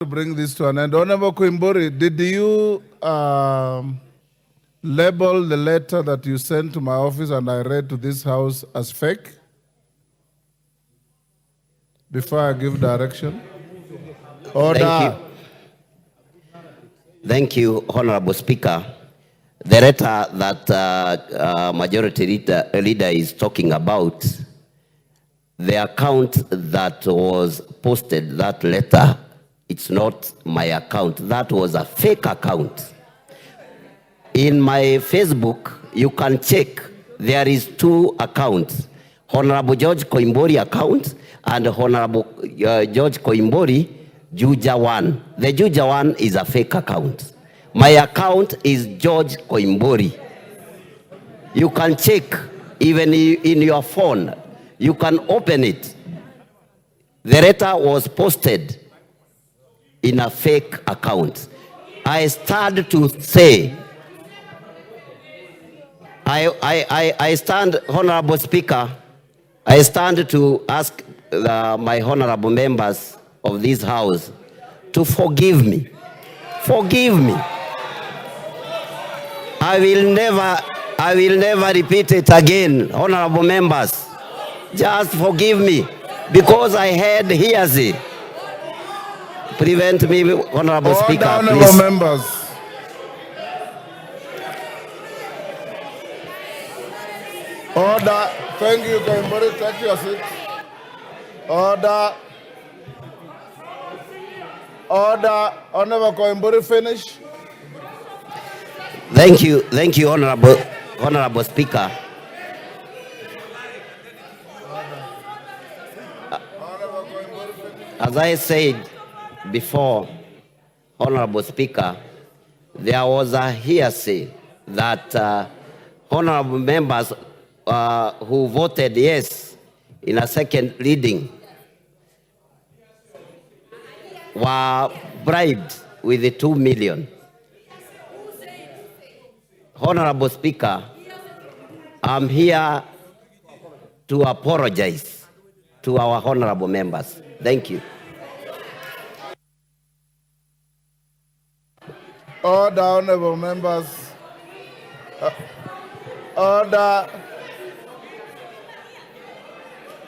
To bring this to an end. Honorable Koimburi, did you label the letter that you sent to my office and I read to this house as fake before I give direction? Order. Thank you, Honorable Speaker. The letter that Majority Leader is talking about, the account that was posted that letter, it's not my account. That was a fake account. In my Facebook, you can check. There is 2 accounts. Honorable George Koimburi account and Honorable George Koimburi Juja 1. The Juja 1 is a fake account. My account is George Koimburi. You can check even in your phone. You can open it. The letter was posted in a fake account. I stand to say, I stand, Honorable Speaker, I stand to ask my honorable members of this house to forgive me. Forgive me. I will never repeat it again, honorable members. Just forgive me because I had hearsay. Prevent me, Honorable Speaker, honorable please. Members. Order. Thank you, Koimburi. Take your seat. Order. Order. Honorable Koimburi, finish. Thank you, Honorable Speaker. As I said before, Honorable Speaker, there was a hearsay that honorable members who voted yes in a second reading were bribed with the 2 million. Honorable Speaker, I'm here to apologize to our honorable members. Thank you. Order, honorable members. Order.